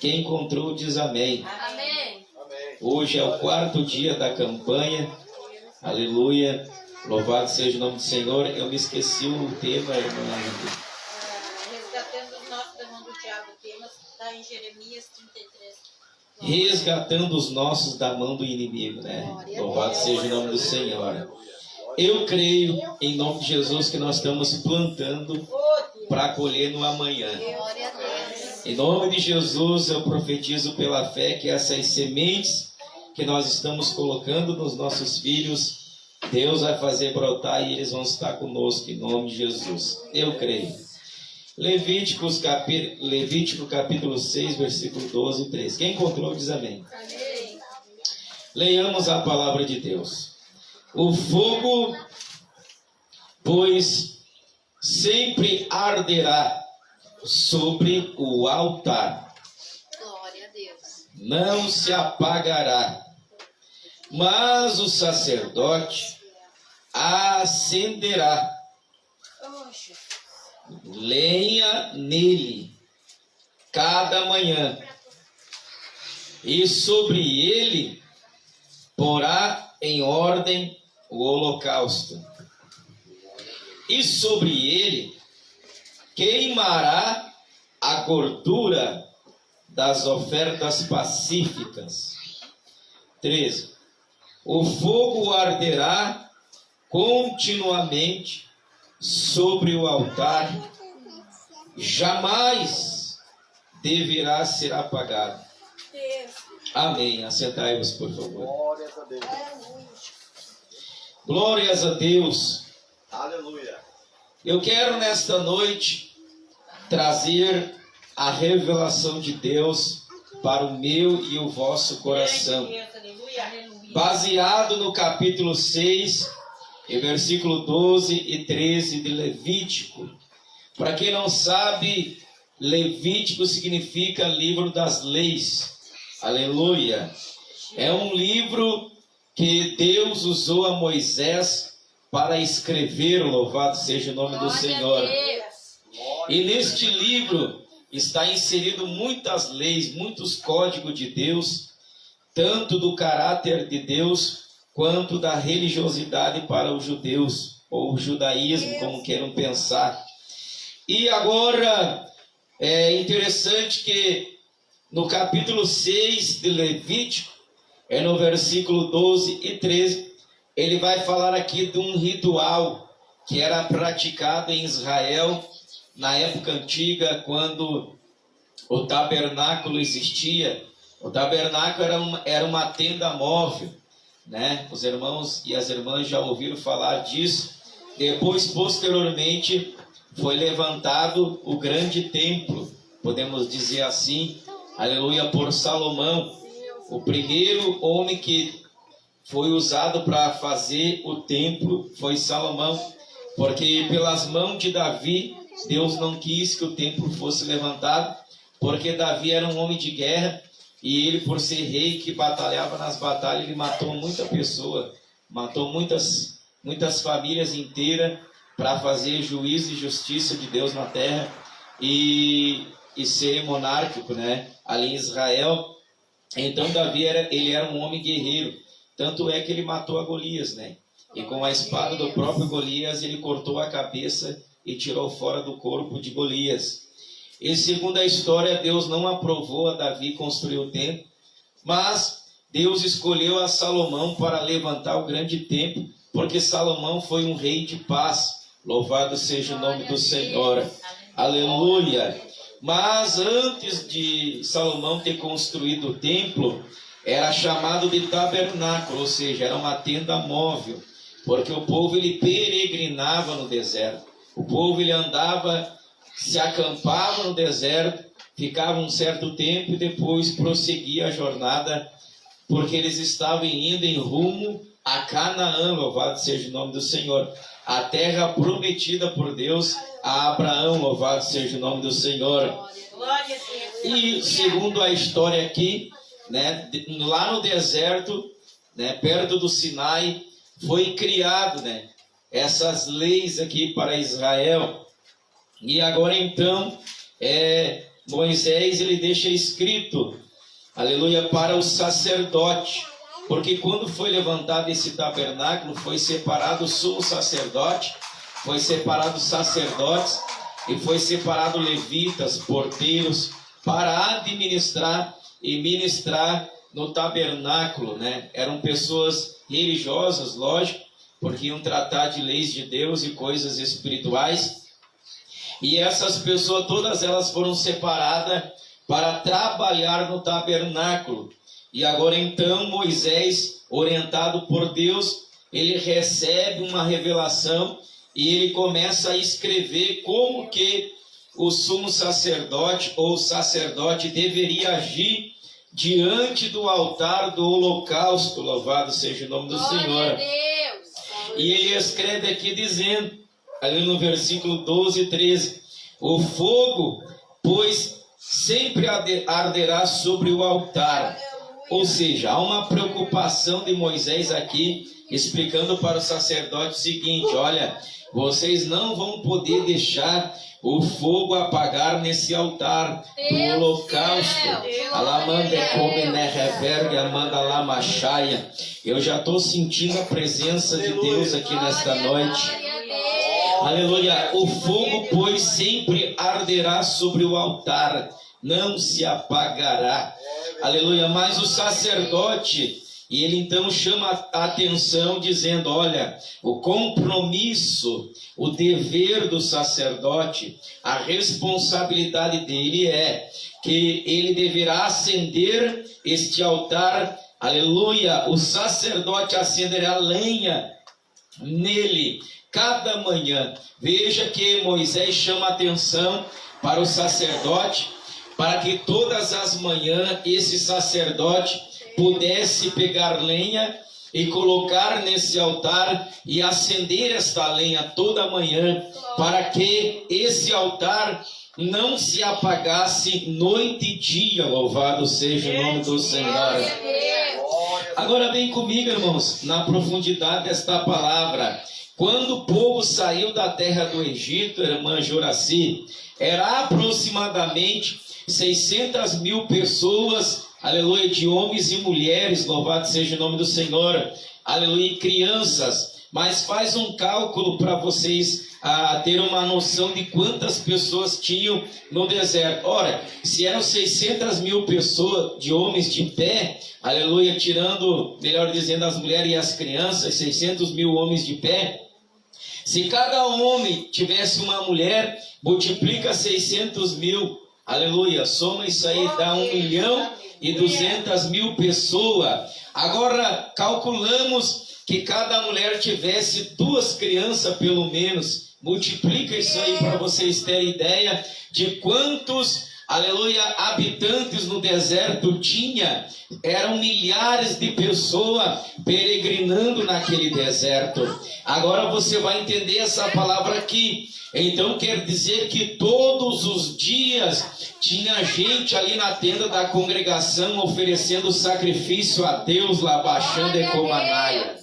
Quem encontrou diz amém. Amém. Hoje é o 4º dia da campanha. Aleluia. Louvado seja o nome do Senhor. Eu me esqueci o tema, irmã. Resgatando os nossos da mão do diabo. O tema está em Jeremias 33. Resgatando os nossos da mão do inimigo, né? Louvado seja o nome do Senhor. Eu creio, em nome de Jesus, que nós estamos plantando para colher no amanhã. Em nome de Jesus, eu profetizo pela fé que essas sementes que nós estamos colocando nos nossos filhos, Deus vai fazer brotar e eles vão estar conosco, em nome de Jesus. Eu creio. Levítico capítulo 6, versículo 12 e 13. Quem encontrou diz amém. Amém. Leiamos a palavra de Deus. O fogo, pois, sempre arderá sobre o altar. Glória a Deus. Não se apagará. Mas o sacerdote acenderá lenha nele cada manhã, e sobre ele porá em ordem o holocausto, e sobre ele queimará a gordura das ofertas pacíficas. 13. O fogo arderá continuamente sobre o altar, jamais deverá ser apagado. Amém. Assentai-vos, por favor. Glórias a Deus. Glórias a Deus. Aleluia. Eu quero nesta noite trazer a revelação de Deus para o meu e o vosso coração, baseado no capítulo 6, e versículo 12 e 13 de Levítico. Para quem não sabe, Levítico significa livro das leis. Aleluia. É um livro que Deus usou a Moisés para escrever, louvado seja o nome do Senhor. E neste livro está inserido muitas leis, muitos códigos de Deus, tanto do caráter de Deus, quanto da religiosidade para os judeus, ou o judaísmo, como queiram pensar. E agora, é interessante que no capítulo 6 de Levítico, no versículo 12 e 13, ele vai falar aqui de um ritual que era praticado em Israel, na época antiga, quando o tabernáculo existia. O tabernáculo era uma tenda móvel, né? Os irmãos e as irmãs já ouviram falar disso. Depois, posteriormente, foi levantado o grande templo, podemos dizer assim, aleluia, por Salomão. O primeiro homem que foi usado para fazer o templo foi Salomão, porque pelas mãos de Davi, Deus não quis que o templo fosse levantado, porque Davi era um homem de guerra, e ele, por ser rei que batalhava nas batalhas, ele matou muita pessoa, matou muitas famílias inteiras para fazer juízo e justiça de Deus na terra e ser monárquico, né? Ali em Israel. Então Davi ele era um homem guerreiro, tanto é que ele matou a Golias, né? E com a espada do próprio Golias ele cortou a cabeça e tirou fora do corpo de Golias. E segundo a história, Deus não aprovou a Davi construir o templo, mas Deus escolheu a Salomão para levantar o grande templo, porque Salomão foi um rei de paz. Louvado seja o nome do Senhor. Aleluia. Mas antes de Salomão ter construído o templo, era chamado de tabernáculo, ou seja, era uma tenda móvel, porque o povo ele peregrinava no deserto. O povo ele andava, se acampava no deserto, ficava um certo tempo e depois prosseguia a jornada, porque eles estavam indo em rumo a Canaã, louvado seja o nome do Senhor, a terra prometida por Deus a Abraão, louvado seja o nome do Senhor. E segundo a história aqui, né, lá no deserto, né, perto do Sinai, foi criado, né, essas leis aqui para Israel. E agora então, Moisés ele deixa escrito, aleluia, para o sacerdote, porque quando foi levantado esse tabernáculo, foi separado o sumo sacerdote, foi separado os sacerdotes e foi separado levitas, porteiros, para administrar e ministrar no tabernáculo, né? Eram pessoas religiosas, lógico, porque iam tratar de leis de Deus e coisas espirituais. E essas pessoas, todas elas foram separadas para trabalhar no tabernáculo. E agora então Moisés, orientado por Deus, ele recebe uma revelação e ele começa a escrever como que o sumo sacerdote ou sacerdote deveria agir diante do altar do holocausto. Louvado seja o nome do Senhor. E ele escreve aqui dizendo, ali no versículo 12 e 13, o fogo, pois, sempre arderá sobre o altar. Ou seja, há uma preocupação de Moisés aqui, explicando para o sacerdote o seguinte: olha, vocês não vão poder deixar o fogo apagar nesse altar do holocausto. Eu já estou sentindo a presença de Deus aqui nesta noite. Aleluia. O fogo, pois, sempre arderá sobre o altar, não se apagará. Aleluia. Mas o sacerdote, e ele então chama a atenção dizendo, olha, o compromisso, o dever do sacerdote, a responsabilidade dele é que ele deverá acender este altar, aleluia, o sacerdote acenderá lenha nele cada manhã. Veja que Moisés chama a atenção para o sacerdote, para que todas as manhãs esse sacerdote pudesse pegar lenha e colocar nesse altar e acender esta lenha toda manhã, para que esse altar não se apagasse noite e dia. Louvado seja o nome do Senhor. Agora vem comigo, irmãos, na profundidade desta palavra. Quando o povo saiu da terra do Egito, irmã Juraci, era aproximadamente 600 mil pessoas, aleluia, de homens e mulheres, louvado seja o nome do Senhor, aleluia, e crianças. Mas faz um cálculo para vocês ter uma noção de quantas pessoas tinham no deserto. Ora, se eram 600 mil pessoas de homens de pé, aleluia, tirando, melhor dizendo, as mulheres e as crianças, 600 mil homens de pé. Se cada homem tivesse uma mulher, multiplica 600 mil, aleluia, soma isso aí, dá 1.200.000 pessoas. Agora, calculamos que cada mulher tivesse 2 crianças pelo menos. Multiplica isso aí para vocês terem ideia de quantos, aleluia, habitantes no deserto tinha. Eram milhares de pessoas peregrinando naquele deserto. Agora você vai entender essa palavra aqui. Então quer dizer que todos os dias tinha gente ali na tenda da congregação oferecendo sacrifício a Deus, lá baixando e comanaia.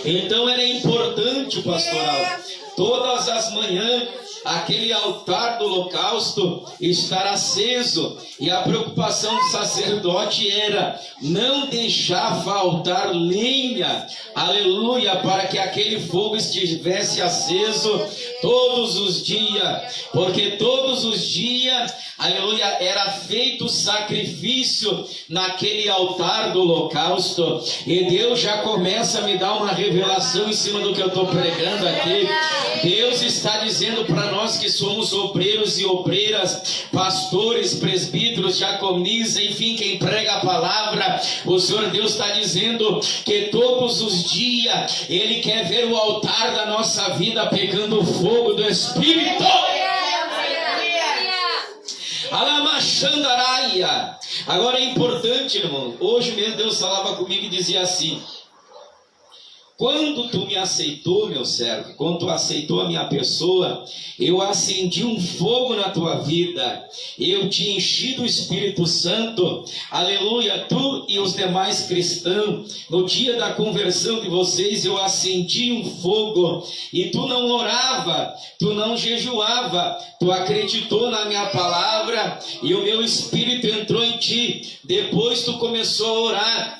Então era importante, pastoral, todas as manhãs aquele altar do holocausto estar aceso, e a preocupação do sacerdote era não deixar faltar lenha, aleluia, para que aquele fogo estivesse aceso todos os dias, porque todos os dias, aleluia, era feito sacrifício naquele altar do holocausto. E Deus já começa a me dar uma revelação em cima do que eu estou pregando aqui. Deus está dizendo para nós que somos obreiros e obreiras, pastores, presbíteros, diaconis, enfim, quem prega a palavra, o Senhor Deus está dizendo que todos os dias Ele quer ver o altar da nossa vida pegando o fogo do Espírito. Alamachandaraia. Agora é importante, irmão, hoje mesmo Deus falava comigo e dizia assim: Quando tu me aceitou, meu servo, quando tu aceitou a minha pessoa, eu acendi um fogo na tua vida, eu te enchi do Espírito Santo, aleluia, tu e os demais cristãos, no dia da conversão de vocês, eu acendi um fogo, e tu não orava, tu não jejuava, tu acreditou na minha palavra, e o meu Espírito entrou em ti, depois tu começou a orar,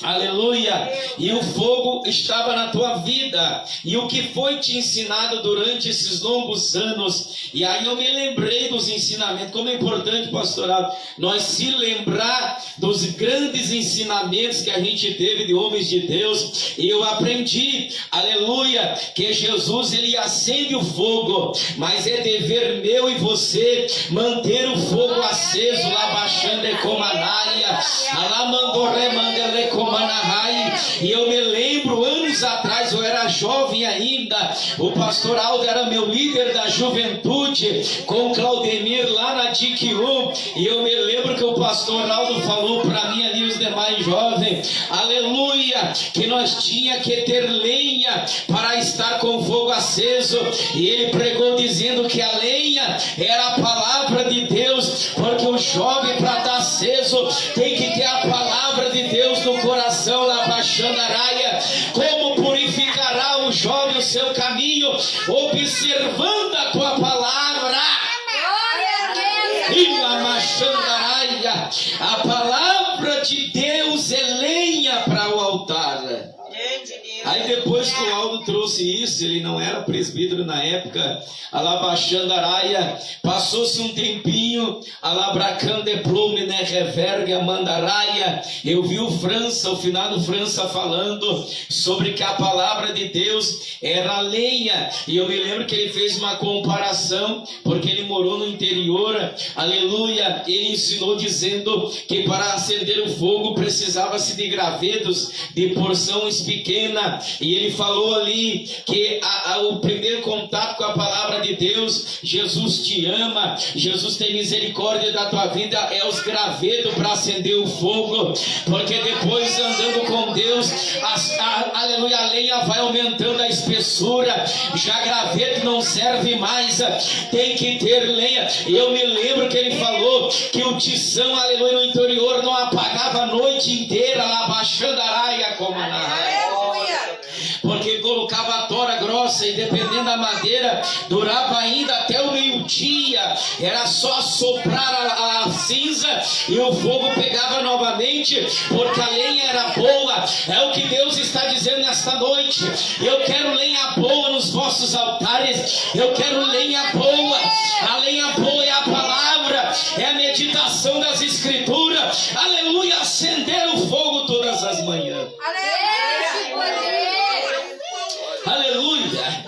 aleluia, e o fogo estava na tua vida, e o que foi te ensinado durante esses longos anos, e aí eu me lembrei dos ensinamentos. Como é importante, pastorado, nós se lembrar dos grandes ensinamentos que a gente teve de homens de Deus, e eu aprendi, aleluia, que Jesus, ele acende o fogo, mas é dever meu e você manter o fogo aceso, lá baixando como anaia, e eu me lembro, anos atrás, eu era jovem ainda, o pastor Aldo era meu líder da juventude, com Claudemir lá na DIC1, e eu me lembro que o pastor Aldo falou para mim ali, os demais jovens, aleluia, que nós tinha que ter lenha para estar com fogo aceso, e ele pregou dizendo que a lenha era a palavra de Deus, porque o jovem, para estar aceso, tem que ter a palavra de Deus no coração, lá baixando a raia. Como purificará o jovem o seu caminho? Observando a tua palavra. E lá baixando a raia. A palavra de Deus é lenha para o altar. Aí depois que o Aldo trouxe isso, ele não era presbítero na época, Alabaxandaraia, passou-se um tempinho, Alabracandeplume, né, reverga, mandaraia, eu vi o França, o finado França falando sobre que a palavra de Deus era lenha, e eu me lembro que ele fez uma comparação, porque ele morou no interior, aleluia, ele ensinou dizendo que para acender o fogo precisava-se de gravetos, de porções pequenas, e ele falou ali que o primeiro contato com a palavra de Deus, Jesus te ama, Jesus tem misericórdia da tua vida, é os gravetos para acender o fogo, porque depois andando com Deus, aleluia, a lenha vai aumentando a espessura, já graveto não serve mais, tem que ter lenha. E eu me lembro que ele falou que o tição, aleluia, no interior não apagava a noite inteira, lá baixando a raia como na raia, porque colocava a tora grossa e dependendo da madeira, durava ainda até o meio-dia, era só soprar a cinza e o fogo pegava novamente, porque a lenha era boa. É o que Deus está dizendo nesta noite: eu quero lenha boa nos vossos altares, eu quero lenha boa. A lenha boa é a palavra, é a meditação das escrituras, aleluia, acender o fogo todas as manhãs. Aleluia.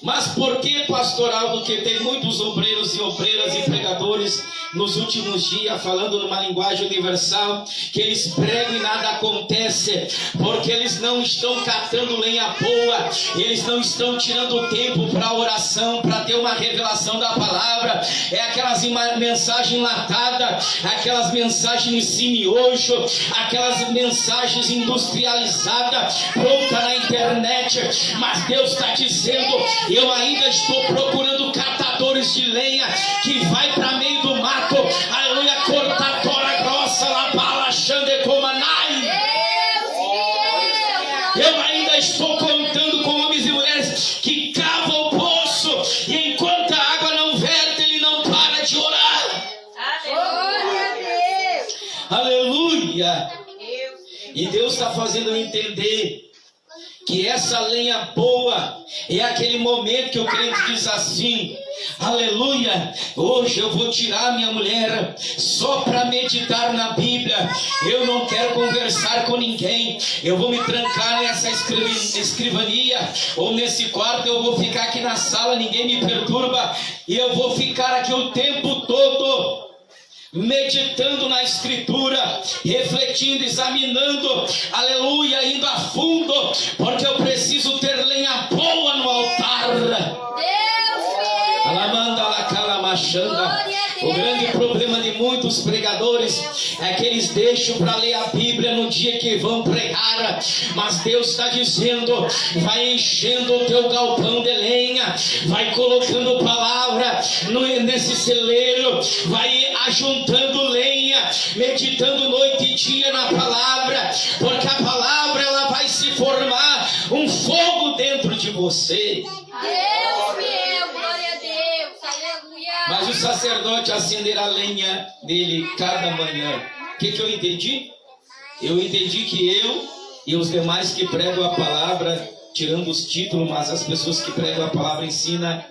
Mas por que, pastor Aldo, que tem muitos obreiros e obreiras e pregadores nos últimos dias, falando numa linguagem universal, que eles pregam e nada acontece? Porque eles não estão catando lenha boa, eles não estão tirando tempo para oração, para ter uma revelação da palavra. É aquelas mensagens enlatadas, aquelas mensagens em simiojo, aquelas mensagens industrializadas, pronta na internet. Mas Deus está dizendo: eu ainda estou procurando catadores de lenha que vai para meio do mato, aleluia, cortar tora grossa, labala, xandecomanai. Eu ainda estou contando com homens e mulheres que cavam o poço, e enquanto a água não verte, ele não para de orar. Aleluia. E Deus está fazendo eu entender que essa lenha boa é aquele momento que o crente diz assim: aleluia, hoje eu vou tirar minha mulher só para meditar na Bíblia, eu não quero conversar com ninguém, eu vou me trancar nessa escrivania ou nesse quarto, eu vou ficar aqui na sala, ninguém me perturba, e eu vou ficar aqui o tempo todo meditando na escritura, refletindo, examinando, aleluia, indo a fundo, porque eu preciso ter lenha boa no altar. Deus, O grande problema de muitos pregadores é que eles deixam para ler a Bíblia no dia que vão pregar. Mas Deus está dizendo: vai enchendo o teu galpão de lenha, vai colocando palavra nesse celeiro, vai ajuntando lenha, meditando noite e dia na palavra, porque a palavra ela vai se formar um fogo dentro de você. Deus fiel, glória a Deus, aleluia. Mas o sacerdote acenderá a lenha dele cada manhã. O que eu entendi? Eu entendi que eu e os demais que pregam a palavra, tirando os títulos, mas as pessoas que pregam a palavra ensinam,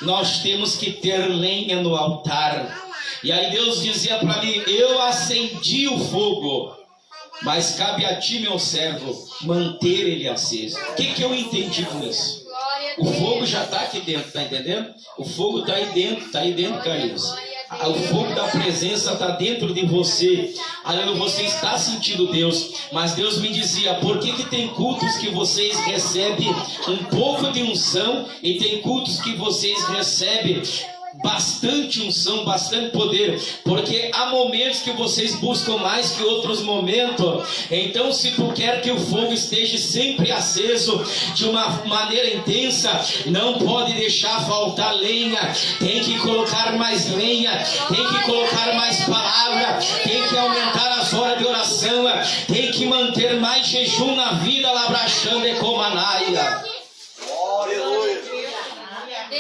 nós temos que ter lenha no altar. E aí Deus dizia para mim: eu acendi o fogo, mas cabe a ti, meu servo, manter ele aceso. O que eu entendi com isso? O fogo já está aqui dentro, tá entendendo? O fogo está aí dentro, Carlinhos. O fogo da presença está dentro de você. Aleluia, você está sentindo Deus. Mas Deus me dizia: por que tem cultos que vocês recebem um pouco de unção e tem cultos que vocês recebem bastante unção, bastante poder? Porque há momentos que vocês buscam mais que outros momentos. Então, se tu quer que o fogo esteja sempre aceso de uma maneira intensa, não pode deixar faltar lenha. Tem que colocar mais lenha, tem que colocar mais palavra, tem que aumentar as horas de oração, tem que manter mais jejum na vida. Labrachando e comanaia.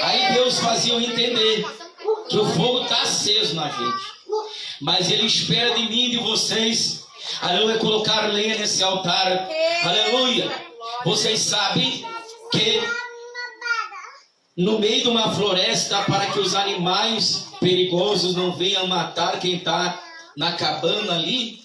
Aí Deus fazia eu entender que o fogo está aceso na gente, mas Ele espera de mim e de vocês, aleluia, colocar lenha nesse altar. Aleluia. Vocês sabem que no meio de uma floresta, para que os animais perigosos não venham matar quem está na cabana ali,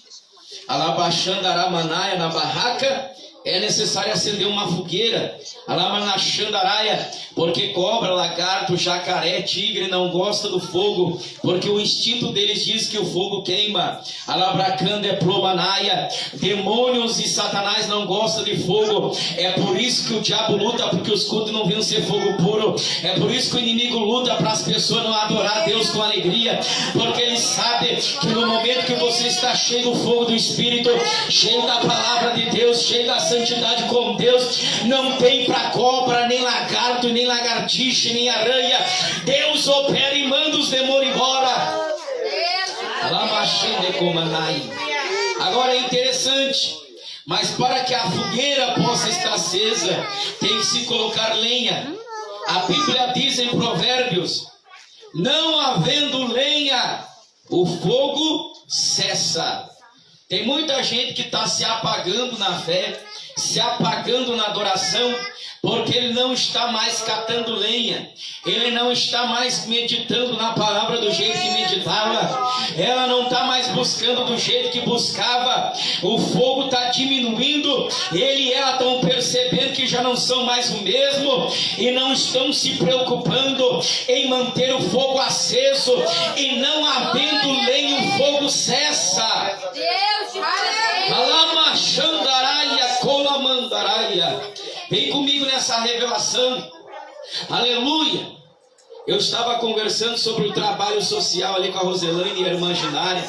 alabaxando aramanaia, na barraca, é necessário acender uma fogueira, alamanachandaraia, porque cobra, lagarto, jacaré, tigre não gosta do fogo, porque o instinto deles diz que o fogo queima. Alabracanda é plomanaia, demônios e satanás não gostam de fogo. É por isso que o diabo luta, porque os cultos não vêm ser fogo puro. É por isso que o inimigo luta para as pessoas não adorar a Deus com alegria, porque ele sabe que no momento que você está cheio do fogo do Espírito, cheio da palavra de Deus, cheio da santidade com Deus, não tem para cobra, nem lagarto, nem lagartixa, nem aranha. Deus opera e manda os demônios embora. Agora é interessante, mas para que a fogueira possa estar acesa, tem que se colocar lenha. A Bíblia diz em Provérbios: não havendo lenha, o fogo cessa. Tem muita gente que está se apagando na fé, se apagando na adoração, porque ele não está mais catando lenha, ele não está mais meditando na palavra do jeito que meditava, ela não está mais buscando do jeito que buscava. O fogo está diminuindo, ele e ela estão percebendo que já não são mais o mesmo, e não estão se preocupando em manter o fogo aceso, e não havendo lenha, o fogo cessa. Alamachandaraia, colamandaraia. Vem comigo nessa revelação. Aleluia. Eu estava conversando sobre o trabalho social ali com a Roselane e a irmã Ginária.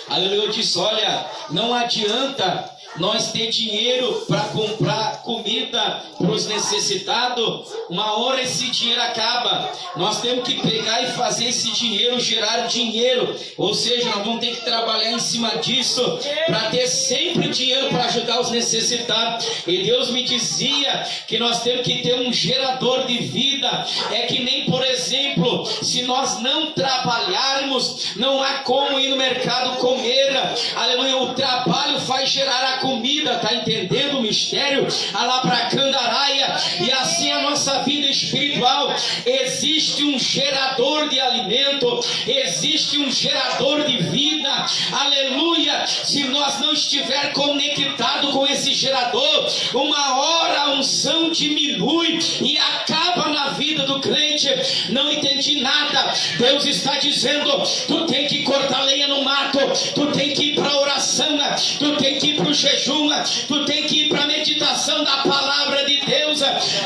Aleluia. Eu disse: olha, não adianta nós ter dinheiro para comprar comida para os necessitados. Uma hora esse dinheiro acaba. Nós temos que pegar e fazer esse dinheiro gerar dinheiro. Ou seja, nós vamos ter que trabalhar em cima disso para ter sempre dinheiro para ajudar os necessitados. E Deus me dizia que nós temos que ter um gerador de vida. É que nem, por exemplo, se nós não trabalharmos, não há como ir no mercado comer. Aleluia. O trabalho faz gerar a comida, tá entendendo o mistério? Alabracandaraia. E assim a nossa vida espiritual, existe um gerador de alimento, existe um gerador de vida. Aleluia. Se nós não estiver conectado com esse gerador, uma hora a unção diminui e acaba na vida do crente. Não entendi nada. Deus está dizendo: tu tem que cortar lenha no mato, tu tem que ir para a oração, tu tem que ir para o jejum, tu tem que ir para a meditação da palavra de Deus.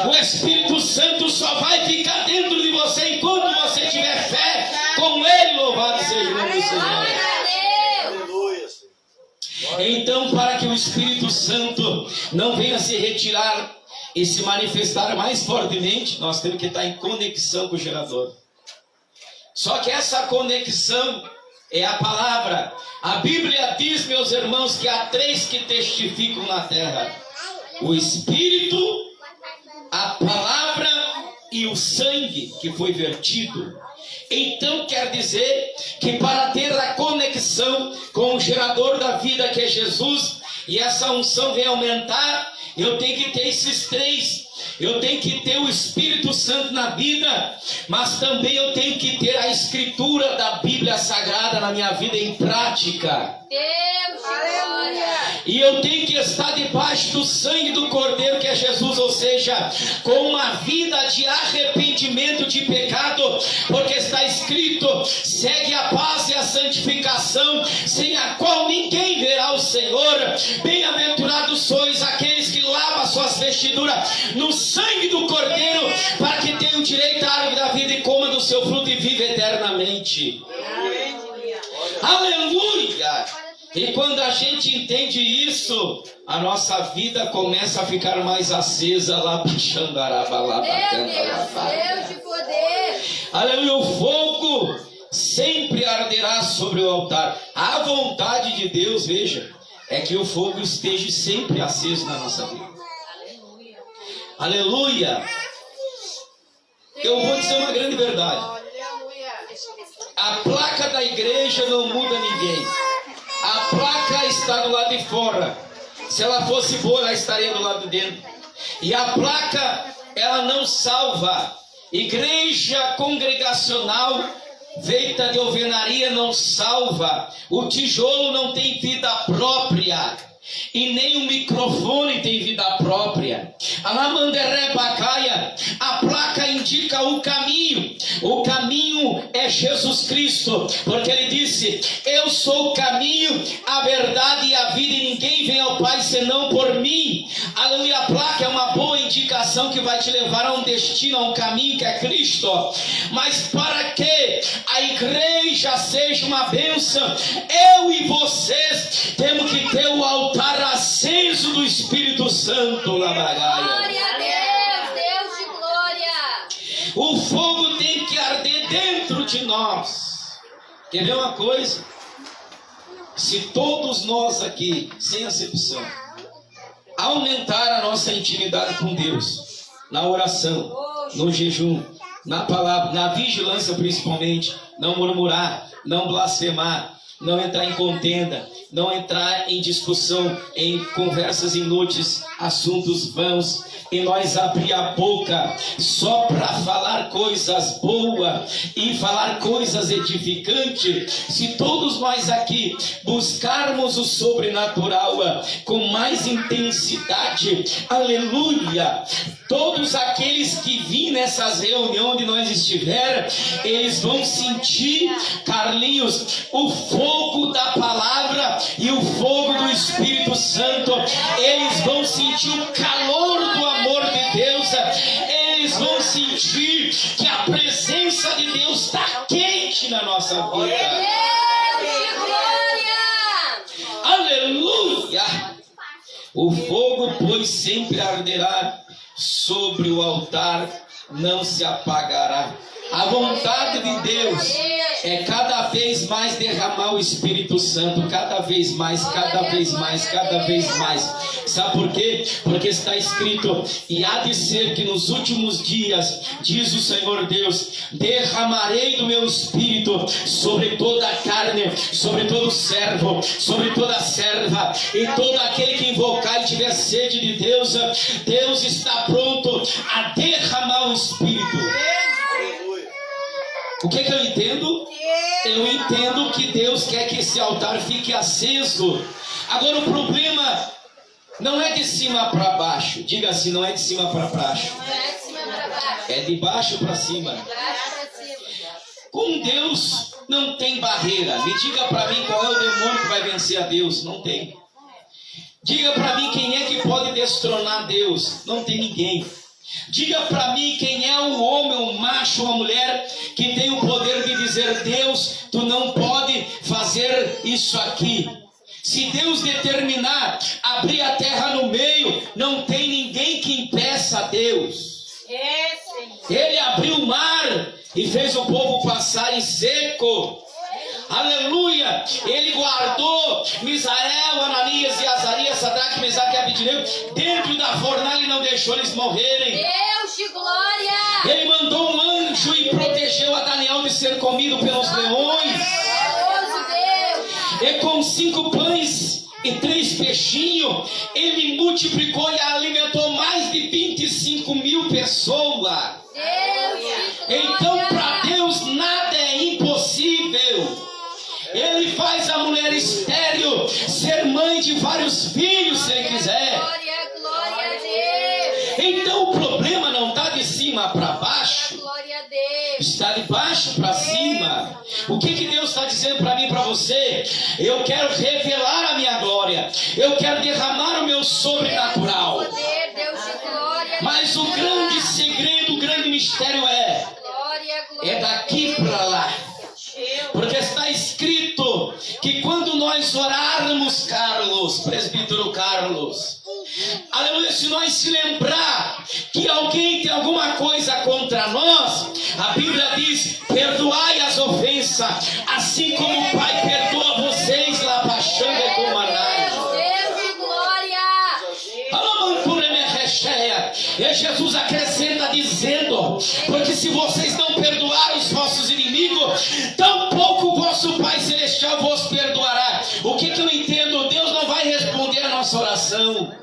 O Espírito Santo só vai ficar dentro de você enquanto você tiver fé, Louvado seja o nome do Senhor. Aleluia, Senhor. Então, para que o Espírito Santo não venha se retirar e se manifestar mais fortemente, nós temos que estar em conexão com o gerador. Só que essa conexão é a palavra. A Bíblia diz, meus irmãos, que há 3 que testificam na terra: o Espírito, a palavra e o sangue que foi vertido. Então quer dizer que para ter a conexão com o gerador da vida, que é Jesus, e essa unção vem aumentar, eu tenho que ter esses 3. Eu tenho que ter o Espírito Santo na vida, mas também eu tenho que ter a escritura da Bíblia Sagrada na minha vida em prática. Deus, aleluia. E eu tenho que estar debaixo do sangue do Cordeiro, que é Jesus, ou seja, com uma vida de arrependimento de pecado, porque está escrito: segue a paz e a santificação, sem a qual ninguém verá o Senhor. Bem-aventurados sois aqueles que lavam suas vestiduras no sangue do Cordeiro, para que tenham direito à árvore da vida e coma do seu fruto e viva eternamente. Aleluia! E quando a gente entende isso, a nossa vida começa a ficar mais acesa lá. Deus de poder. Aleluia! O fogo sempre arderá sobre o altar. A vontade de Deus, veja, é que o fogo esteja sempre aceso na nossa vida. Aleluia! Eu vou dizer uma grande verdade. A placa da igreja não muda ninguém. A placa está do lado de fora. Se ela fosse boa, ela estaria do lado de dentro. E a placa, ela não salva. Igreja congregacional feita de alvenaria não salva. O tijolo não tem vida própria. E nem o microfone tem vida própria. A placa indica o caminho. O caminho é Jesus Cristo, porque ele disse: eu sou o caminho, a verdade e a vida, e ninguém vem ao Pai senão por mim. Aleluia. A placa é uma boa indicação que vai te levar a um destino, a um caminho que é Cristo. Mas para que a igreja seja uma bênção, eu e vocês temos que ter o altar aceso do Espírito Santo. Glória a Deus, Deus de glória. O fogo tem que arder dentro de nós. Quer ver uma coisa? Se todos nós aqui, sem exceção, aumentar a nossa intimidade com Deus, na oração, no jejum, na palavra, na vigilância principalmente, não murmurar, não blasfemar, não entrar em contenda, não entrar em discussão, em conversas inúteis, assuntos vãos, e nós abrir a boca só para falar coisas boas e falar coisas edificantes. Se todos nós aqui buscarmos o sobrenatural com mais intensidade, aleluia, todos aqueles que vêm nessas reuniões onde nós estiver, eles vão sentir, Carlinhos, o fogo da palavra e o fogo do Espírito Santo. Eles vão sentir o calor do amor de Deus. Eles vão sentir que a presença de Deus está quente na nossa vida. Aleluia! O fogo, pois, sempre arderá sobre o altar, não se apagará. A vontade de Deus é cada vez mais derramar o Espírito Santo, cada vez mais, cada vez mais, cada vez mais. Sabe por quê? Porque está escrito: e há de ser que nos últimos dias, diz o Senhor Deus, derramarei do meu Espírito sobre toda a carne, sobre todo servo, sobre toda serva, e todo aquele que invocar e tiver sede de Deus, Deus está pronto a derramar o Espírito. O que eu entendo? Eu entendo que Deus quer que esse altar fique aceso. Agora o problema não é de cima para baixo. Diga assim: não é de cima para baixo. É de baixo para cima. Com Deus não tem barreira. Me diga para mim qual é o demônio que vai vencer a Deus. Não tem. Diga para mim quem é que pode destronar Deus. Não tem ninguém. Diga para mim quem é um homem, um macho, uma mulher que tem o poder de dizer: Deus, tu não pode fazer isso aqui. Se Deus determinar abrir a terra no meio, não tem ninguém que impeça a Deus. Ele abriu o mar e fez o povo passar em seco. Aleluia! Ele guardou Misael, Ananias e Azarias, Sadraque, Mesaque e Abednego dentro da fornalha e não deixou eles morrerem. Deus de glória! Ele mandou um anjo e protegeu a Daniel de ser comido pelos leões. Deus! E com 5 pães e 3 peixinhos, ele multiplicou e alimentou mais de 25.000 pessoas. Deus de glória! Então, para Deus nada é impossível. Ele faz a mulher estéril ser mãe de vários filhos, se ele quiser. Glória, glória a Deus! Então o problema não está de cima para baixo, Glória a Deus! está de baixo para cima. O que Deus está dizendo para mim e para você? Eu quero revelar a minha glória, eu quero derramar o meu sobrenatural. Poder, Deus de glória! Mas o grande segredo, o grande mistério é daqui para lá. Porque está escrito que quando nós orarmos, presbítero Carlos, aleluia, se nós se lembrar que alguém tem alguma coisa contra nós, a Bíblia diz: perdoai as ofensas, assim como o Pai perdoa vocês, lá baixando e com manais. Deus de glória! E Jesus acrescenta dizendo: porque se vocês não perdoarem os vossos inimigos, tampouco o vosso Pai Celestial vos perdoará. O que eu entendo? Deus não vai responder a nossa oração.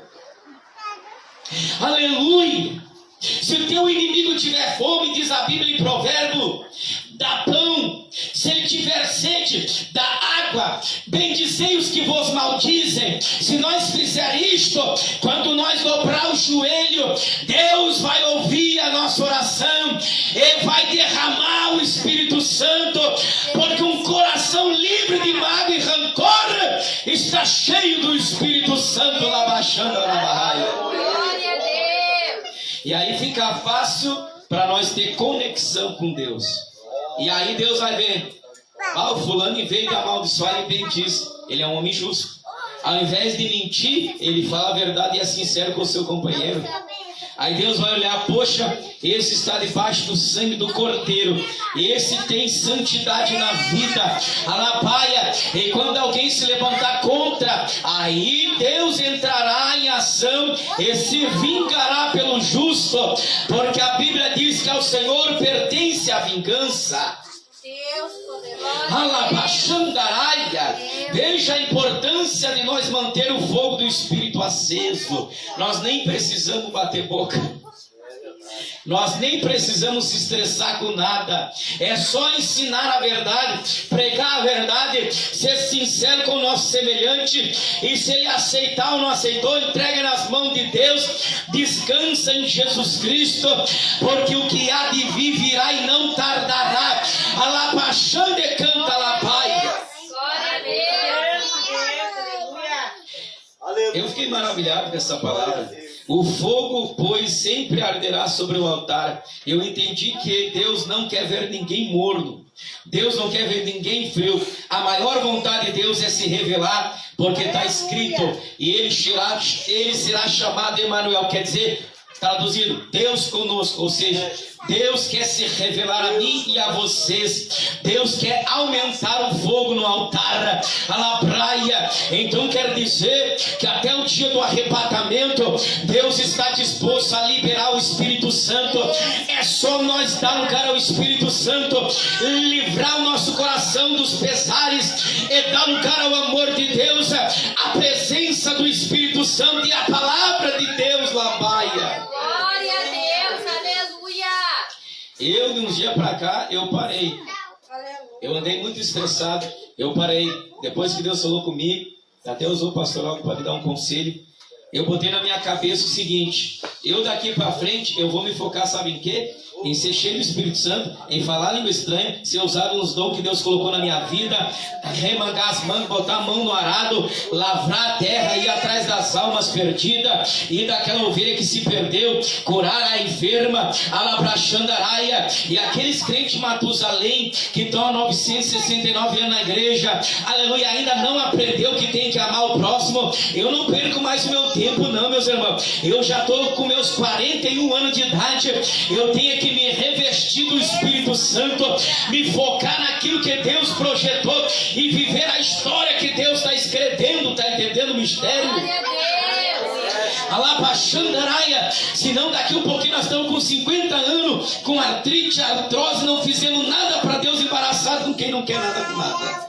Aleluia! Se o teu inimigo tiver fome, diz a Bíblia em Provérbio, dá pão. Se ele tiver sede, dá água. Bendizei os que vos maldizem. Se nós fizer isto, quando nós dobrar o joelho, Deus vai ouvir a nossa oração e vai derramar o Espírito Santo, porque um coração livre de mágoa e rancor está cheio do Espírito Santo lá baixando na barraia. Glória a Deus! E aí fica fácil para nós ter conexão com Deus. E aí Deus vai ver: o fulano, em vez de amaldiçoar, ele bendiz. Ele é um homem justo. Ao invés de mentir, ele fala a verdade e é sincero com o seu companheiro. Aí Deus vai olhar: poxa, esse está debaixo do sangue do Cordeiro, esse tem santidade na vida, alabaia. E quando alguém se levantar contra, aí Deus entrará em ação e se vingará pelo justo, porque a Bíblia diz que ao Senhor pertence a vingança. Deus poderoso! Alabaxandaraia. Veja a importância de nós manter o fogo do Espírito aceso. Nós nem precisamos bater boca, nós nem precisamos se estressar com nada. É só ensinar a verdade, pregar a verdade, ser sincero com o nosso semelhante, e se ele aceitar ou não aceitou, entrega nas mãos de Deus, descansa em Jesus Cristo, porque o que há de vir virá e não tardará. Alabaxando e canta alabaia. Glória a Deus! Eu fiquei maravilhado com essa palavra. O fogo, pois, sempre arderá sobre o altar. Eu entendi que Deus não quer ver ninguém morno. Deus não quer ver ninguém frio. A maior vontade de Deus é se revelar, porque está escrito: e ele será chamado Emanuel, quer dizer, traduzido, Deus conosco. Ou seja, Deus quer se revelar a mim e a vocês. Deus quer aumentar o fogo no altar, a la praia. Então quer dizer que até o dia do arrebatamento, Deus está disposto a liberar o Espírito Santo. É só nós dar lugar ao Espírito Santo, livrar o nosso coração dos pesares e dar lugar ao amor de Deus, a presença do Espírito Santo e a palavra de Deus lá baia. Glória a Deus! Aleluia! Eu, de uns dias para cá, eu parei. Eu andei muito estressado. Eu parei. Depois que Deus falou comigo, até usou o pastoral para me dar um conselho. Eu botei na minha cabeça o seguinte: Eu daqui para frente, eu vou me focar, sabe em quê? Em ser cheio do Espírito Santo, em falar língua estranha, ser usado nos dons que Deus colocou na minha vida, remangar as mangas, botar a mão no arado, lavrar a terra, ir atrás das almas perdidas, ir daquela ovelha que se perdeu, curar a enferma, alabrachandaraia, e aqueles crentes Matusalém que estão há 969 anos na igreja, aleluia, ainda não aprendeu que tem que amar o próximo. Eu não perco mais o meu tempo não, meus irmãos. Eu já estou com meus 41 anos de idade, eu tenho que me revestir do Espírito Santo, me focar naquilo que Deus projetou e viver a história que Deus está escrevendo. Está entendendo o mistério? Alabaxandaraia. Senão daqui um pouquinho nós estamos com 50 anos, com artrite, artrose, não fizemos nada para Deus, embaraçado com quem não quer nada com nada.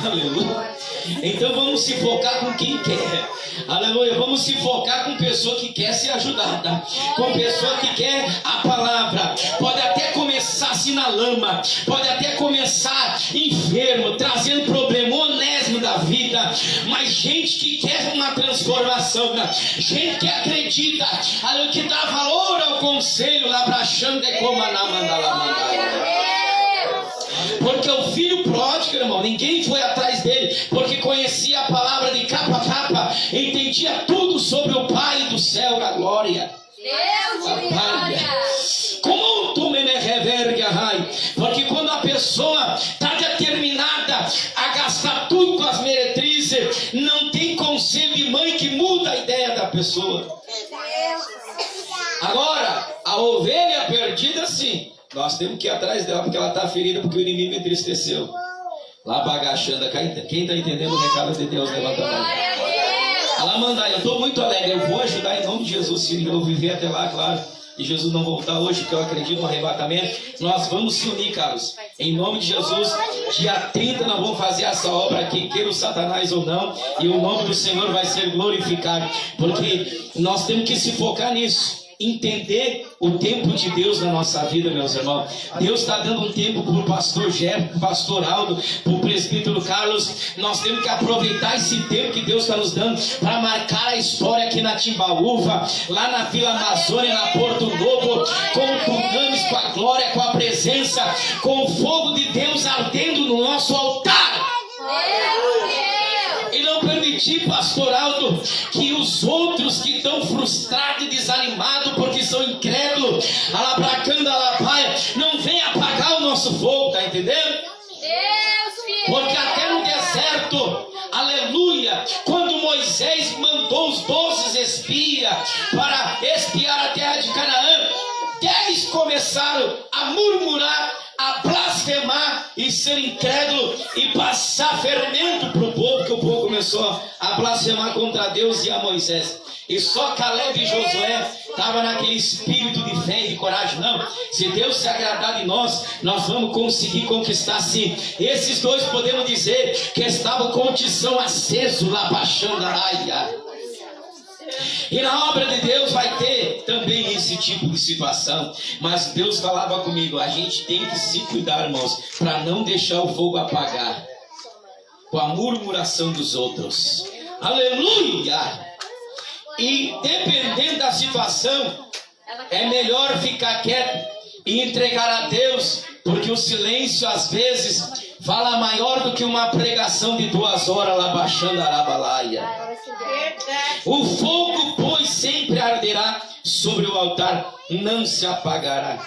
Aleluia. Então vamos se focar com quem quer. Aleluia. Vamos se focar com pessoa que quer ser ajudada, com pessoa que quer a palavra. Pode até começar assim na lama, pode até começar enfermo, trazendo problema onésimo da vida, mas gente que quer uma transformação, gente que acredita, aleluia, que dá valor ao conselho, labrachando e comanamandalamandalamandala. Porque o filho pródigo, irmão, ninguém foi atrás dele, porque conhecia a palavra de capa a capa, entendia tudo sobre o Pai do céu da glória. Deus de glória. Como tu me reverga, porque quando a pessoa está determinada a gastar tudo com as meretrizes, não tem conselho de mãe que muda a ideia da pessoa. Agora, a ovelha perdida, sim, nós temos que ir atrás dela, porque ela está ferida, porque o inimigo entristeceu. Lá bagachando, quem está entendendo o recado de Deus, levanta a mão. Ela manda, eu estou muito alegre, eu vou ajudar em nome de Jesus, se eu viver até lá, claro, e Jesus não voltar hoje, porque eu acredito no arrebatamento. Nós vamos se unir, Carlos, em nome de Jesus. Dia 30 nós vamos fazer essa obra aqui, queira o Satanás ou não, e o nome do Senhor vai ser glorificado, porque nós temos que se focar nisso. Entender o tempo de Deus na nossa vida, meus irmãos. Deus está dando um tempo para o pastor Gé, para o pastor Aldo, para o presbítero Carlos. Nós temos que aproveitar esse tempo que Deus está nos dando para marcar a história aqui na Timbaúva, lá na Vila Amazônia, na Porto Novo, com o Tunames, com a glória, com a presença, com o fogo de Deus ardendo no nosso altar. E não permitir, pastor Aldo, que os outros que estão frustrados e desanimados porque são incrédulos, alabracanda, alapaia, não venham apagar o nosso fogo, tá entendendo? Porque até no deserto, aleluia, quando Moisés mandou os 12 espias para espiar a terra de Canaã, 10 começaram a murmurar, a blasfemar e ser incrédulo e passar fermento para o povo, que o povo começou a blasfemar contra Deus e a Moisés. E só Caleb e Josué estavam naquele espírito de fé e de coragem. Não, se Deus se agradar de nós, nós vamos conseguir conquistar sim. Esses dois podemos dizer que estavam com o tição aceso lá baixando a raia. E na obra de Deus vai ter também esse tipo de situação. Mas Deus falava comigo, a gente tem que se cuidar, irmãos, para não deixar o fogo apagar com a murmuração dos outros. Aleluia! E dependendo da situação, é melhor ficar quieto e entregar a Deus, porque o silêncio às vezes fala maior do que uma pregação de 2 horas lá baixando a arabalaia. O fogo, pois, sempre arderá sobre o altar, não se apagará.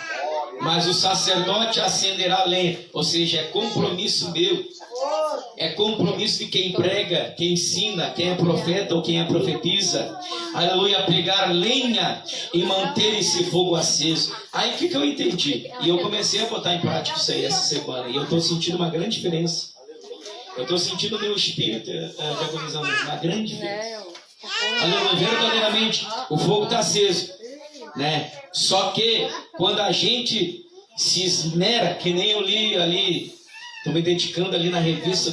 Mas o sacerdote acenderá lenha, ou seja, é compromisso meu. É compromisso de quem prega, quem ensina, quem é profeta ou quem é profetiza. Aleluia, pegar lenha e manter esse fogo aceso. Aí o que eu entendi? E eu comecei a botar em prática isso aí essa semana. E eu estou sentindo uma grande diferença. Eu estou sentindo o meu espírito diagonizando uma grande diferença. Aleluia, verdadeiramente o fogo está aceso, né? Só que quando a gente se esmera, que nem eu li ali, estou me dedicando ali na revista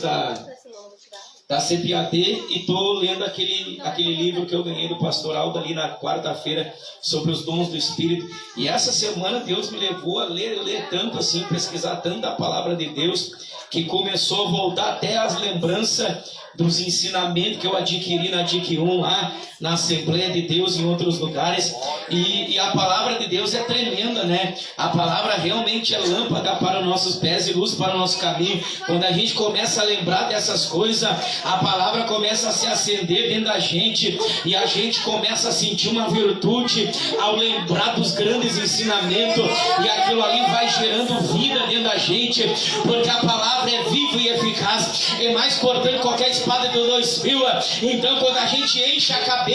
da CPAD e estou lendo aquele livro que eu ganhei do pastor Aldo ali na quarta-feira sobre os dons do Espírito. E essa semana Deus me levou a ler tanto assim, pesquisar tanto a palavra de Deus, que começou a voltar até as lembranças dos ensinamentos que eu adquiri na DIC1 lá, na Assembleia de Deus e em outros lugares, e a palavra de Deus é tremenda, né? A palavra realmente é lâmpada para os nossos pés e luz para o nosso caminho. Quando a gente começa a lembrar dessas coisas, a palavra começa a se acender dentro da gente, e a gente começa a sentir uma virtude ao lembrar dos grandes ensinamentos, e aquilo ali vai gerando vida dentro da gente, porque a palavra é viva e eficaz, é mais cortante que qualquer espada de 2 fios. Então, quando a gente enche a cabeça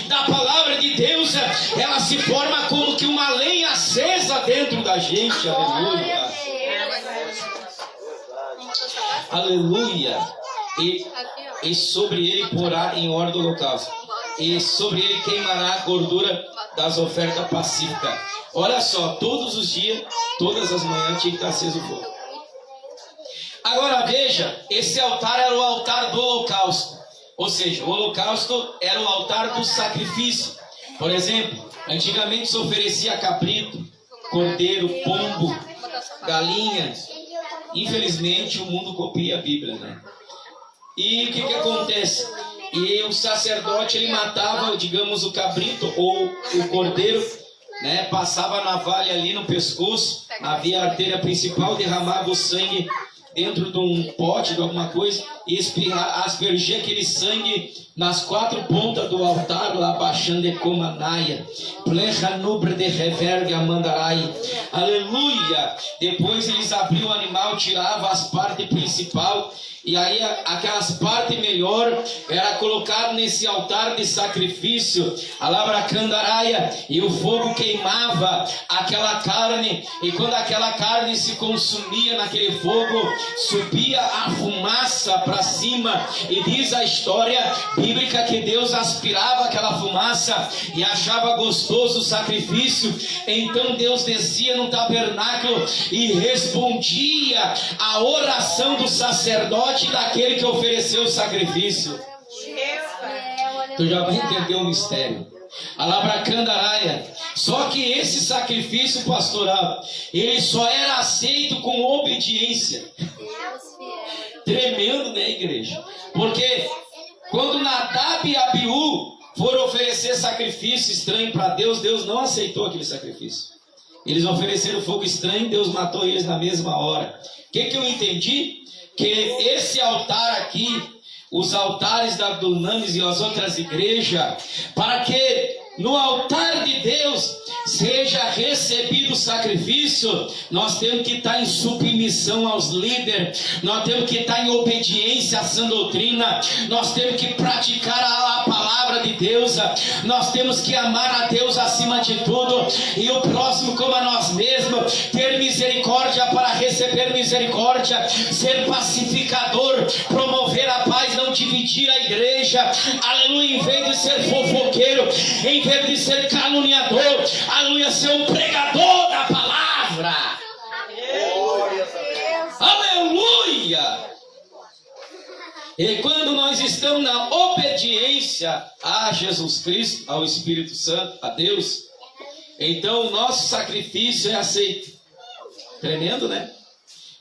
da palavra de Deus, ela se forma como que uma lenha acesa dentro da gente. Aleluia. Aleluia. E sobre ele porá em ordem o holocausto, e sobre ele queimará a gordura das ofertas pacíficas. Olha só, todos os dias, todas as manhãs tinha que estar aceso o fogo. Agora veja, esse altar era o altar do holocausto. Ou seja, o holocausto era o altar do sacrifício. Por exemplo, antigamente se oferecia cabrito, cordeiro, pombo, galinha. Infelizmente o mundo copia a Bíblia, né? E o que acontece? E o sacerdote, ele matava, digamos, o cabrito ou o cordeiro, né? Passava a navalha ali no pescoço, havia a artéria principal, derramava o sangue dentro de um pote, de alguma coisa, e aspergia aquele sangue nas 4 pontas do altar, lá baixando de comanaia, pleja nubre de reverga mandarai. Aleluia! Depois eles abriam o animal, tiravam as partes principais, e aí aquelas partes melhor era colocado nesse altar de sacrifício, a labracandaraia, e o fogo queimava aquela carne, e quando aquela carne se consumia naquele fogo, subia a fumaça para cima, e diz a história bíblica que Deus aspirava aquela fumaça e achava gostoso o sacrifício. Então Deus descia no tabernáculo e respondia a oração do sacerdote, daquele que ofereceu o sacrifício. Tu já vai entender o mistério. A labracandaraia. Só que esse sacrifício pastoral, ele só era aceito com obediência. Tremendo, né, igreja? Porque quando Nadab e Abiú foram oferecer sacrifício estranho para Deus, Deus não aceitou aquele sacrifício. Eles ofereceram fogo estranho, Deus matou eles na mesma hora. O que eu entendi? Que esse altar aqui, os altares da Dunamis e as outras igrejas, para que no altar de Deus seja recebido o sacrifício, nós temos que estar em submissão aos líderes, nós temos que estar em obediência à sã doutrina, nós temos que praticar a palavra de Deus, nós temos que amar a Deus acima de tudo, e o próximo como a nós mesmos, ter misericórdia para receber misericórdia, ser pacificador, promover a paz, não dividir a igreja, aleluia, em vez de ser fofoqueiro, em vez de ser caluniador, aleluia, ser um pregador da palavra. Aleluia! E quando nós estamos na obediência a Jesus Cristo, ao Espírito Santo, a Deus, então o nosso sacrifício é aceito. Tremendo, né?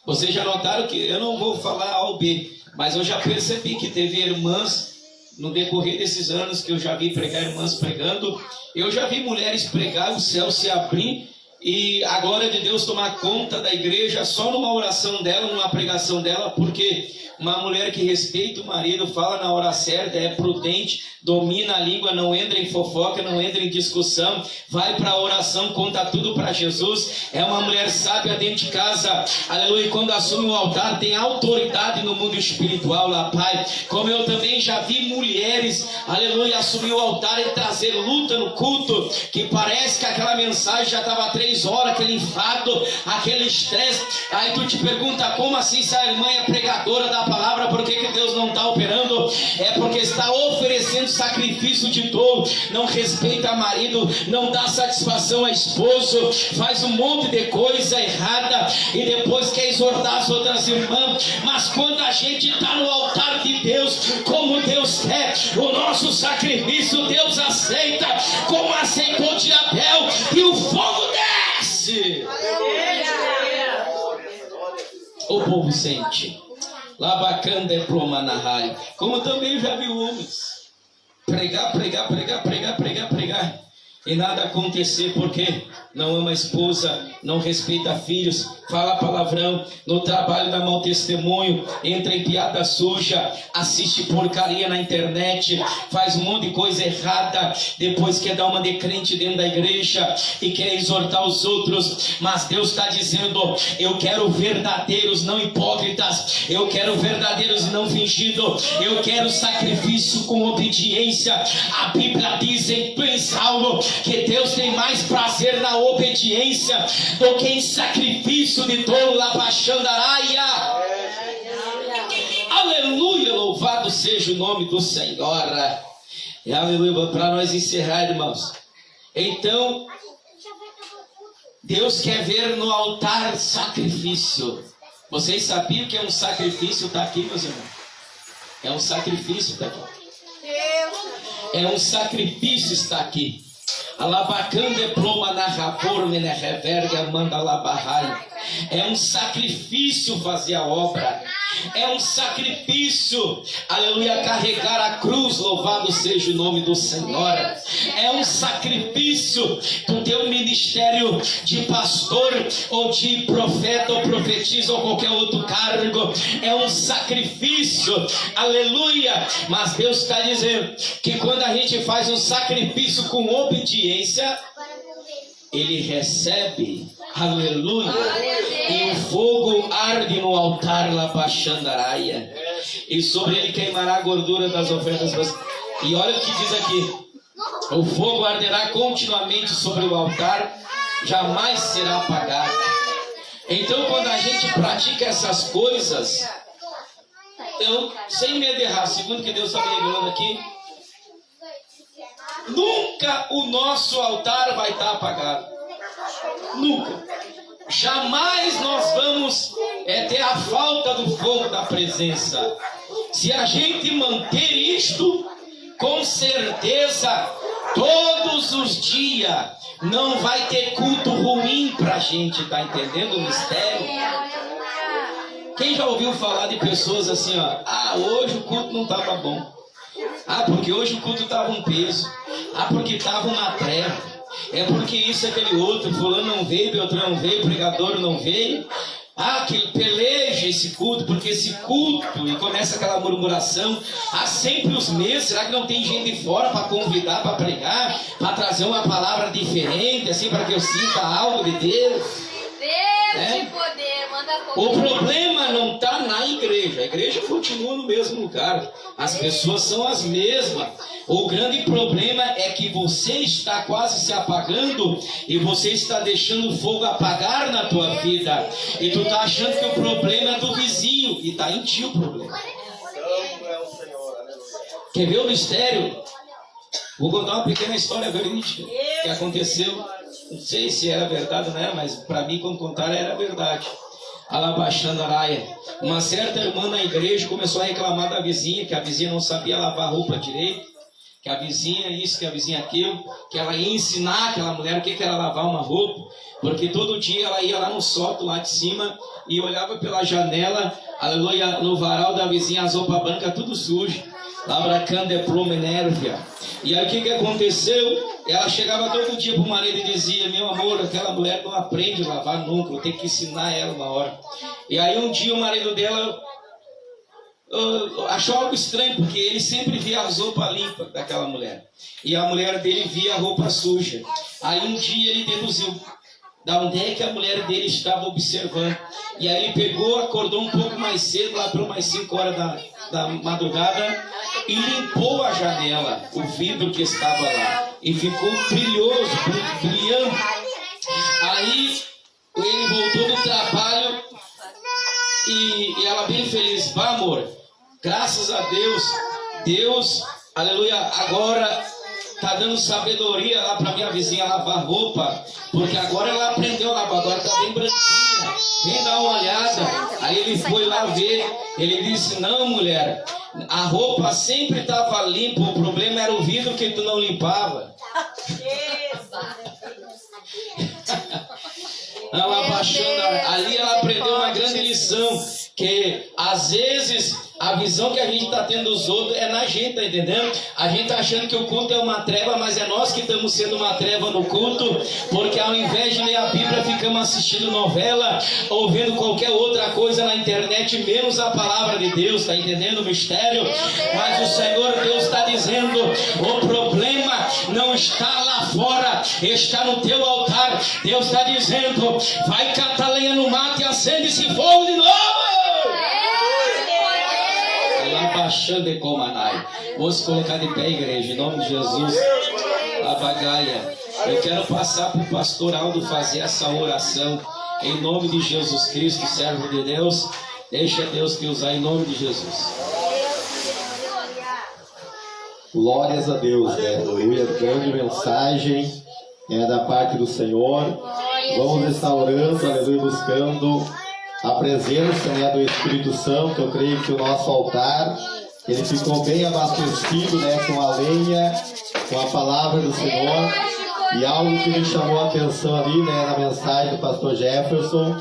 Vocês já notaram que eu não vou falar A ou B, mas eu já percebi que teve irmãs, no decorrer desses anos que eu já vi pregar irmãs pregando, eu já vi mulheres pregar, o céu se abrir e a glória de Deus tomar conta da igreja só numa oração dela, numa pregação dela, porque uma mulher que respeita o marido, fala na hora certa, é prudente, domina a língua, não entra em fofoca, não entra em discussão, vai para a oração, conta tudo para Jesus, é uma mulher sábia dentro de casa, aleluia, e quando assume o altar tem autoridade no mundo espiritual lá, Pai, como eu também já vi mulheres, aleluia, assumir o altar e trazer luta no culto, que parece que aquela mensagem já estava 3 horas, aquele enfado, aquele estresse, aí tu te pergunta, como assim se a irmã é pregadora da palavra, por que Deus não está operando? É porque está oferecendo sacrifício de dor, não respeita marido, não dá satisfação a esposo, faz um monte de coisa errada e depois quer exortar as outras irmãs. Mas quando a gente está no altar de Deus, como Deus quer, o nosso sacrifício Deus aceita, como aceitou de Abel, e o fogo desce. O povo povo sente. Labacanda é promanahai. Como também já vi homens pregar e nada acontecer, porque não ama a esposa, não respeita filhos, fala palavrão, no trabalho dá mau testemunho, entra em piada suja, assiste porcaria na internet, faz um monte de coisa errada, depois quer dar uma de crente dentro da igreja e quer exortar os outros. Mas Deus está dizendo: eu quero verdadeiros, não hipócritas, eu quero verdadeiros e não fingidos, eu quero sacrifício com obediência. A Bíblia diz em Salmo que Deus tem mais prazer na obediência do que em sacrifício de tolo. Labachandaraia. Aleluia, louvado seja o nome do Senhor. E aleluia, para nós encerrar, irmãos. Então, Deus quer ver no altar sacrifício. Vocês sabiam que é um sacrifício estar aqui, meus irmãos? É um sacrifício estar aqui. É um sacrifício estar aqui. É um sacrifício fazer a obra. É um sacrifício, aleluia, carregar a cruz. Louvado seja o nome do Senhor. É um sacrifício do teu ministério de pastor, ou de profeta, ou profetisa, ou qualquer outro cargo. É um sacrifício, aleluia. Mas Deus está dizendo que quando a gente faz um sacrifício com obediência, Ele recebe, aleluia, e o fogo arde no altar, labachandaraia, e sobre ele queimará a gordura das ofertas. E olha o que diz aqui: o fogo arderá continuamente sobre o altar, jamais será apagado. Então, quando a gente pratica essas coisas, eu, sem medo de errar, segundo que Deus está me revelando aqui, nunca o nosso altar vai estar apagado. Nunca. Jamais nós vamos ter a falta do fogo da presença. Se a gente manter isto, com certeza, todos os dias, não vai ter culto ruim para a gente. Está entendendo o mistério? Quem já ouviu falar de pessoas assim, ó? Ah, hoje o culto não estava bom. Ah, porque hoje o culto estava um peso. Ah, porque estava uma treva. É porque isso, aquele outro, fulano não veio, Beltrano não veio, pregador não veio. Ah, que peleja esse culto, porque esse culto, e começa aquela murmuração. Ah, sempre os mesmos. Será que não tem gente de fora para convidar, para pregar, para trazer uma palavra diferente, assim, para que eu sinta algo de Deus? Deus de poder, manda O problema não está na igreja. A igreja continua no mesmo lugar. As pessoas são as mesmas. O grande problema é que você está quase se apagando e você está deixando o fogo apagar na tua vida. E tu está achando que o problema é do vizinho e está em ti o problema. Quer ver o mistério? Vou contar uma pequena história verídica que aconteceu. Não sei se era verdade ou não era, mas para mim, quando contaram, era verdade. Alabachandaraia. Uma certa irmã na igreja começou a reclamar da vizinha, que a vizinha não sabia lavar roupa direito, que a vizinha isso, que a vizinha aquilo, que ela ia ensinar aquela mulher o que era lavar uma roupa, porque todo dia ela ia lá no sótão, lá de cima, e olhava pela janela, aleluia, no varal da vizinha, as roupas brancas tudo sujo. Labracanda é promenérvia. E aí o que aconteceu? Ela chegava todo dia pro marido e dizia: meu amor, aquela mulher não aprende a lavar nunca, eu tenho que ensinar ela uma hora. E aí um dia o marido dela achou algo estranho, porque ele sempre via as roupas limpas daquela mulher, e a mulher dele via a roupa suja. Aí um dia ele deduziu da onde é que a mulher dele estava observando. E aí ele pegou, acordou um pouco mais cedo, lá por umas 5 horas da madrugada, e limpou a janela, o vidro que estava lá, e ficou brilhoso, brilhante. Aí ele voltou do trabalho e ela bem feliz: vá, amor, graças a Deus, aleluia, agora está dando sabedoria lá para minha vizinha lavar roupa, porque agora ela aprendeu a lavar, agora está bem branquinha, vem dar uma olhada. Aí ele foi lá ver, ele disse: não, mulher, a roupa sempre estava limpa, o problema era o vidro que tu não limpava. Ela baixando, ali ela aprendeu uma grande lição, que às vezes a visão que a gente está tendo dos outros é na gente, tá entendendo? A gente está achando que o culto é uma treva, mas é nós que estamos sendo uma treva no culto, porque ao invés de ler a Bíblia, ficamos assistindo novela, ouvindo qualquer outra coisa na internet, menos a palavra de Deus, tá entendendo o mistério? Mas o Senhor Deus está dizendo, o problema não está lá fora, está no teu altar. Deus está dizendo, vai catar lenha no mato e acende esse fogo de novo. Baixando e comanai. Vamos colocar de pé, igreja, em nome de Jesus. Abagaia. Eu quero passar para o pastor Aldo fazer essa oração em nome de Jesus Cristo, servo de Deus. Deixa Deus te usar em nome de Jesus. Glórias a Deus, né? Aleluia, grande mensagem da parte do Senhor. Vamos estar orando, aleluia, buscando a presença, né, do Espírito Santo. Eu creio que o nosso altar, ele ficou bem abastecido, né, com a lenha, com a palavra do Senhor. E algo que me chamou a atenção ali, né, na mensagem do pastor Jefferson,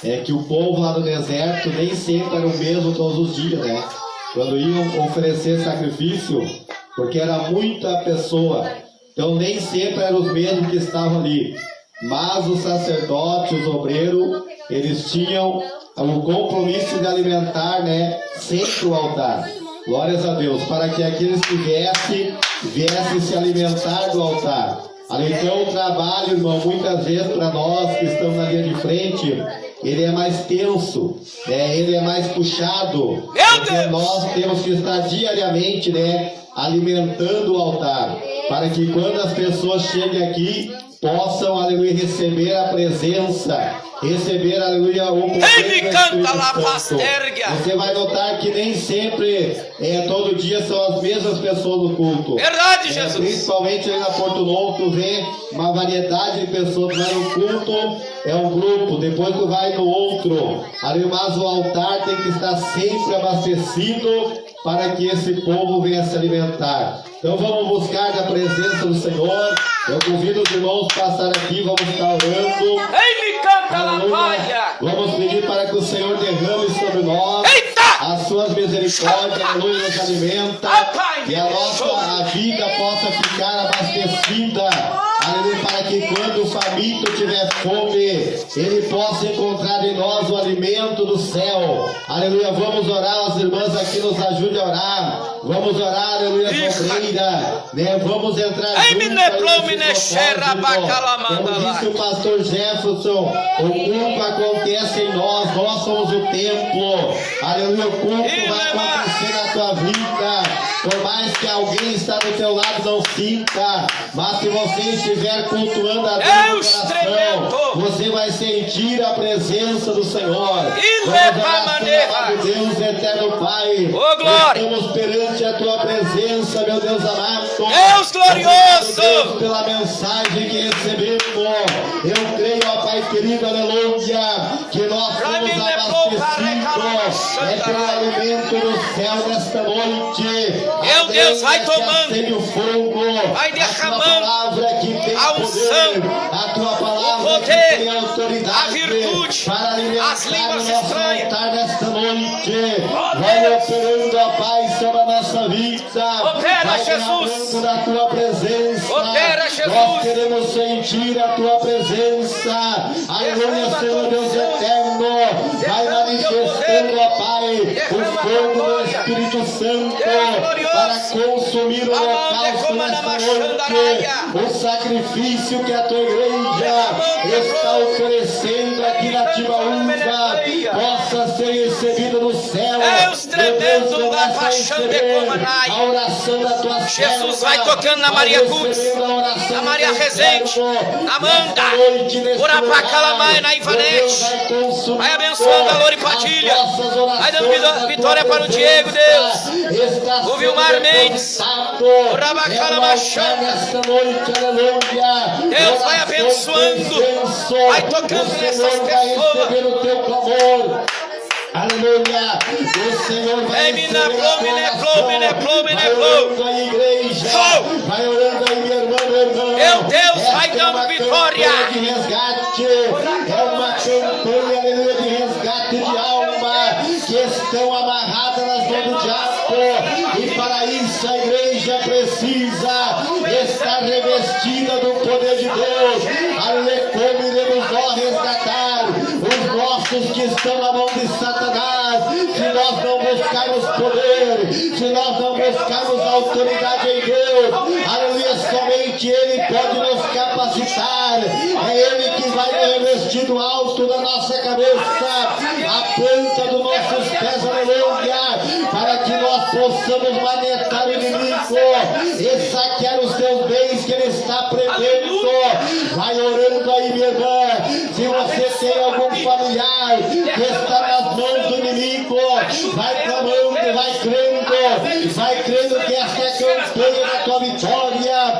é que o povo lá no deserto nem sempre era o mesmo todos os dias, né? Quando iam oferecer sacrifício, porque era muita pessoa, então nem sempre eram os mesmos que estavam ali. Mas os sacerdotes, os obreiros, eles tinham o compromisso de alimentar, né, sempre o altar. Glórias a Deus, para que aqueles que viessem se alimentar do altar. Então o trabalho, irmão, muitas vezes para nós que estamos na linha de frente, ele é mais tenso, né? Ele é mais puxado, porque nós temos que estar diariamente, né, alimentando o altar, para que quando as pessoas cheguem aqui, possam, aleluia, receber a presença, receber, aleluia, o poder do Espírito Santo. Você vai notar que nem sempre, todo dia são as mesmas pessoas no culto. Verdade, Jesus. Principalmente aí na Porto Novo, tu vê uma variedade de pessoas. Tu vai no culto, é um grupo, depois tu vai no outro. Aleluia, mas o altar tem que estar sempre abastecido para que esse povo venha se alimentar. Então vamos buscar a presença do Senhor. Eu convido os irmãos a passar aqui, vamos estar orando. Aleluia. Vamos pedir para que o Senhor derrame sobre nós as suas misericórdias, aleluia, nos alimenta, e a nossa vida possa ficar abastecida, aleluia, para que quando o faminto tiver fome, ele possa encontrar em nós o alimento do céu. Aleluia, vamos orar, as irmãs aqui nos ajudem a orar. Vamos orar, aleluia, cobreira, né? Vamos entrar juntos. Como disse o pastor Jefferson, o culto acontece em nós somos o templo. Aleluia, o culto vai acontecer na tua vida. Por mais que alguém está do teu lado não sinta, mas se você estiver cultuando a Deus no coração, você vai sentir a presença do Senhor. Vamos Deus, eterno Pai, estamos perante a tua presença, meu Deus amado. Deus glorioso, Deus, pela mensagem que recebemos, eu creio, ó Pai querido, aleluia, que nós somos abastecidos pelo alimento do céu nesta noite. Meu Deus, vai tomando, vai derramando a unção, a tua palavra, o poder, tem autoridade, a virtude, para alimentar as línguas o nosso estranhas. altar nesta noite. Vai operando, ó Pai, sobre a nossa vida. Opera, vai Jesus. Da tua presença. Opera, Jesus. Nós queremos sentir a tua presença. Aleluia, Senhor Deus eterno. Vai manifestando, ó Pai, o fogo do Espírito Santo para consumir o holocausto nesta noite. O sacrifício que a tua igreja está oferecendo aqui na Tibaúba possa ser recebido no céu. Tremendo da paixão de Comanai. A oração da tua Jesus vai tocando na Maria Cux, na Maria Rezende, na Amanda, Urapacalamai, na Ivanete. Vai abençoando a Lori Padilha. Vai dando vitória para o Diego, Deus. O Vilmar Mendes, Urapacalamachão. Deus vai abençoando, vai tocando nessas pessoas. Aleluia, o Senhor vai orando a igreja, vai orando aí, minha irmã, meu irmão. Meu Deus, vai dando vitória. De resgate, é uma campanha, aleluia, de resgate de alma. igreja precisa estar revestida do poder de Deus. Aleluia, como iremos nós resgatar os nossos que estão na mão de Satanás, se nós não buscarmos poder, se nós não buscarmos autoridade em Deus. Aleluia, somente Ele pode nos capacitar. É Ele que vai revestir do alto da nossa cabeça a planta dos nossos pés, aleluia, para que nós possamos manetar o inimigo e saquear os teus bens que ele está prendendo. Vai orando aí, minha irmã. Se você tem algum familiar que está nas mãos do inimigo, vai clamando, vai crendo que esta é a campanha da tua vitória,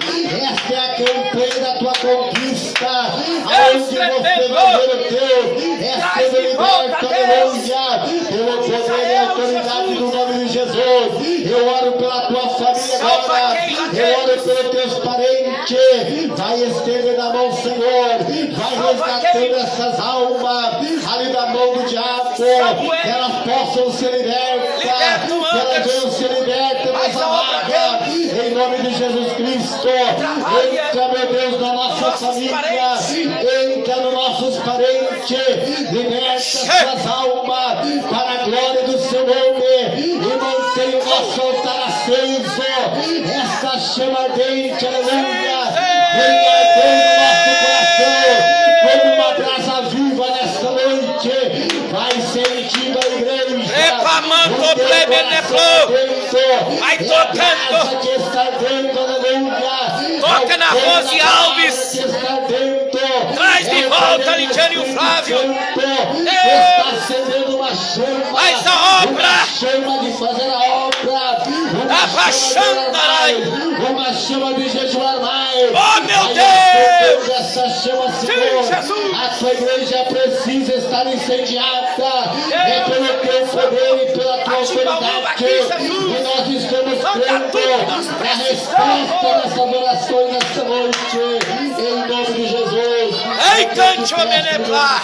esta é a campanha da tua conquista, aonde você vai ver o teu, é sendo liberto, aleluia, pelo poder e autoridade do nome de Jesus. Eu oro pela tua família agora, eu oro pelos teus parentes, vai estender na mão, Senhor, vai resgatando essas almas ali da mão do diabo, que elas possam ser libertas, que elas venham ser libertas dessa vaga, em nome de Jesus Cristo. Entra, meu Deus, na nossa família, entra nos nossos parentes, liberta essas almas para a glória do seu nome e mantém o nosso altar aceso, essa chama ardente, aleluia, vem ardendo no nosso coração como uma brasa viva nesta noite. Vai sentindo a igreja, Repamanto plebeneflo, vai tocando, que está dentro, aleluia, toca na Rose Alves, que está dentro, traz de volta Lidiane e o Flávio, está acendendo uma chama, faz a obra, uma chama de fazer a obra, uma chama de jejuar mais. Oh meu Deus, essa chama, Senhor, a tua igreja precisa estar incendiada, é pelo teu poder e pela tua autoridade, e nós estamos crendo na resposta dessas orações nesta noite, em nome de Jesus. Ei, cante o Meneplá,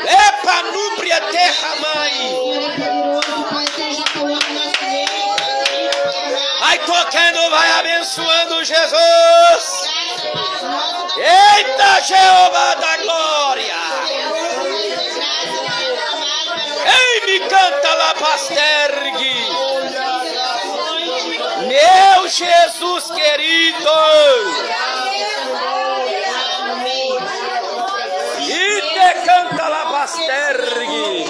epa núbria terra mãe, vai tocando, vai abençoando Jesus. Eita, Jeová da glória, ei, me canta lá, Pastergue, meu Jesus querido, e te canta lá, Pastergue.